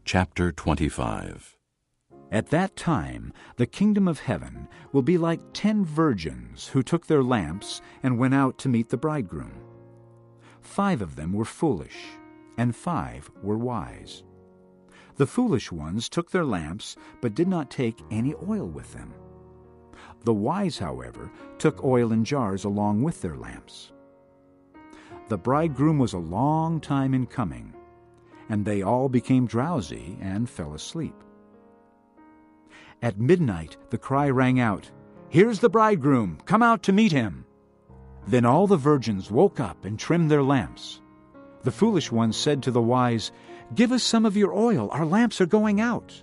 Chapter 25. At that time the kingdom of heaven will be like 10 virgins who took their lamps and went out to meet the bridegroom. 5 of them were foolish, and 5 were wise. The foolish ones took their lamps, but did not take any oil with them. The wise, however, took oil in jars along with their lamps. The bridegroom was a long time in coming, and they all became drowsy and fell asleep. At midnight the cry rang out, "Here's the bridegroom, come out to meet him!" Then all the virgins woke up and trimmed their lamps. The foolish ones said to the wise, "Give us some of your oil, our lamps are going out."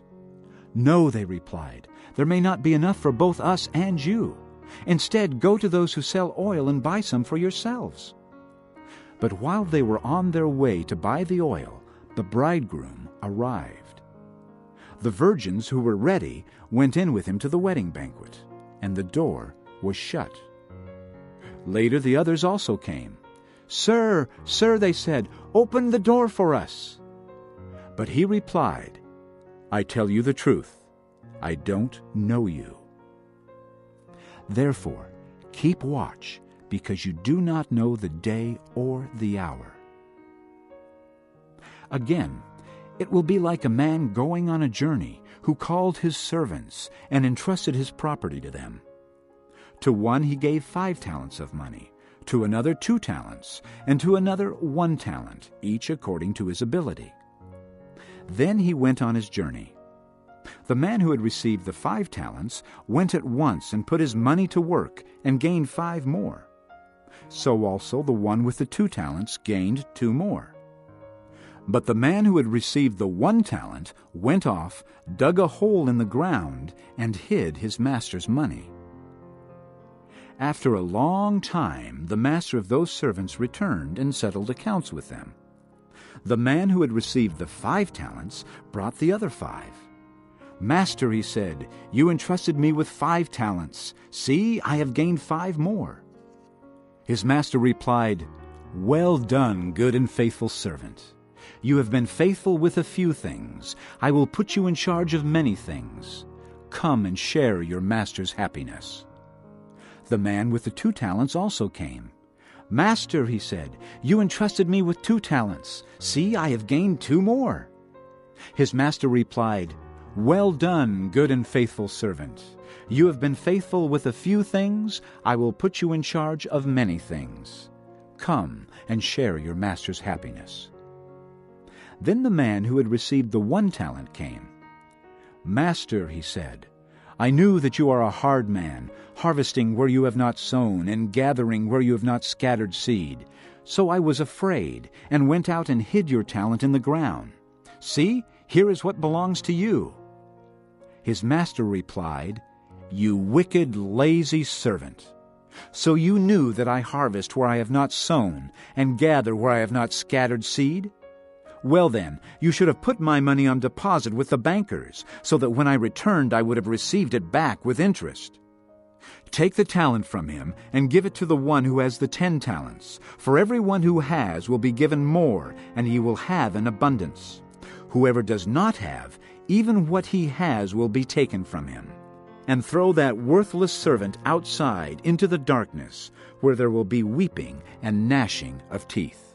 "No," they replied, "there may not be enough for both us and you. Instead, go to those who sell oil and buy some for yourselves." But while they were on their way to buy the oil, the bridegroom arrived. The virgins who were ready went in with him to the wedding banquet, and the door was shut. Later the others also came. "Sir, sir," they said, "open the door for us." But he replied, "I tell you the truth, I don't know you. Therefore, keep watch, because you do not know the day or the hour." Again, it will be like a man going on a journey who called his servants and entrusted his property to them. To one he gave 5 talents of money, to another 2 talents, and to another 1 talent, each according to his ability. Then he went on his journey. The man who had received the 5 talents went at once and put his money to work and gained 5 more. So also the one with the 2 talents gained 2 more. But the man who had received the 1 talent went off, dug a hole in the ground, and hid his master's money. After a long time, the master of those servants returned and settled accounts with them. The man who had received the 5 talents brought the other 5. "Master," he said, "you entrusted me with 5 talents. See, I have gained 5 more." His master replied, "Well done, good and faithful servant. You have been faithful with a few things. I will put you in charge of many things. Come and share your master's happiness." The man with the 2 talents also came. "Master," he said, "you entrusted me with 2 talents. See, I have gained 2 more." His master replied, "Well done, good and faithful servant. You have been faithful with a few things. I will put you in charge of many things. Come and share your master's happiness." Then the man who had received the 1 talent came. "Master," he said, "I knew that you are a hard man, harvesting where you have not sown, and gathering where you have not scattered seed. So I was afraid, and went out and hid your talent in the ground. See, here is what belongs to you." His master replied, "You wicked, lazy servant. So you knew that I harvest where I have not sown, and gather where I have not scattered seed? Well then, you should have put my money on deposit with the bankers, so that when I returned I would have received it back with interest. Take the talent from him and give it to the one who has the 10 talents. For everyone who has will be given more, and he will have an abundance. Whoever does not have, even what he has will be taken from him. And throw that worthless servant outside into the darkness, where there will be weeping and gnashing of teeth.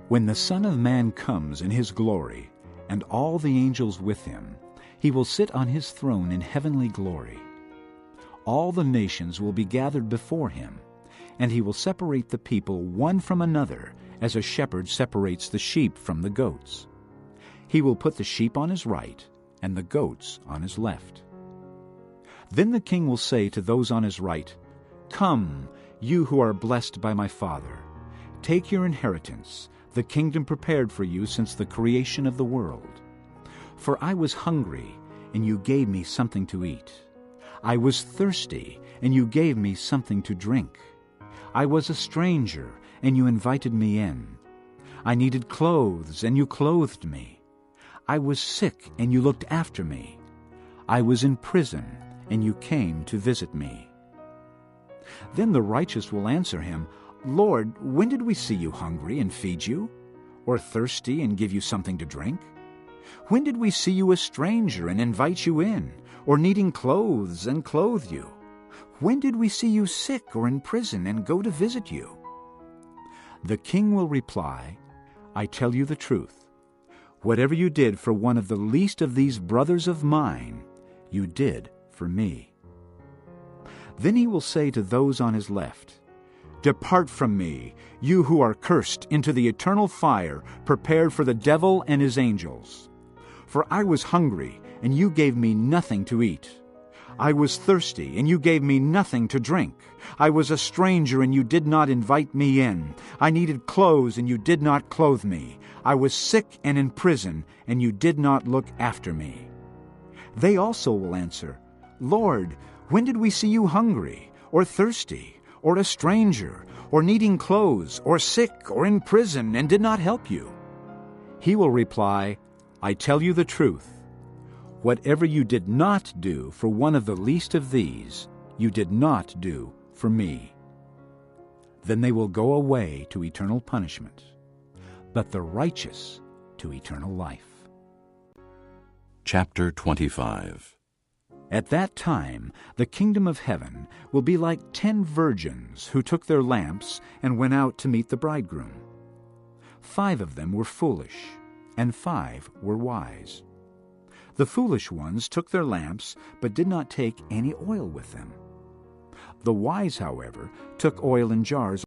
When the Son of Man comes in his glory, and all the angels with him, he will sit on his throne in heavenly glory. All the nations will be gathered before him, and he will separate the people one from another, as a shepherd separates the sheep from the goats. He will put the sheep on his right, and the goats on his left. Then the king will say to those on his right, "Come, you who are blessed by my Father, take your inheritance, the kingdom prepared for you since the creation of the world. For I was hungry, and you gave me something to eat. I was thirsty, and you gave me something to drink. I was a stranger, and you invited me in. I needed clothes, and you clothed me. I was sick, and you looked after me. I was in prison, and you came to visit me." Then the righteous will answer him, "Lord, when did we see you hungry and feed you, or thirsty and give you something to drink? When did we see you a stranger and invite you in, or needing clothes and clothe you? When did we see you sick or in prison and go to visit you?" The king will reply, "I tell you the truth. Whatever you did for one of the least of these brothers of mine, you did for me." Then he will say to those on his left, "Depart from me, you who are cursed, into the eternal fire prepared for the devil and his angels. For I was hungry, and you gave me nothing to eat. I was thirsty, and you gave me nothing to drink. I was a stranger, and you did not invite me in. I needed clothes, and you did not clothe me. I was sick and in prison, and you did not look after me." They also will answer, "Lord, when did we see you hungry, or thirsty, or a stranger, or needing clothes, or sick, or in prison, and did not help you?" He will reply, "I tell you the truth. Whatever you did not do for one of the least of these, you did not do for me." Then they will go away to eternal punishment, but the righteous to eternal life. Chapter 25. At that time the kingdom of heaven will be like 10 virgins who took their lamps and went out to meet the bridegroom. 5 of them were foolish, and 5 were wise. The foolish ones took their lamps, but did not take any oil with them. The wise, however, took oil in jars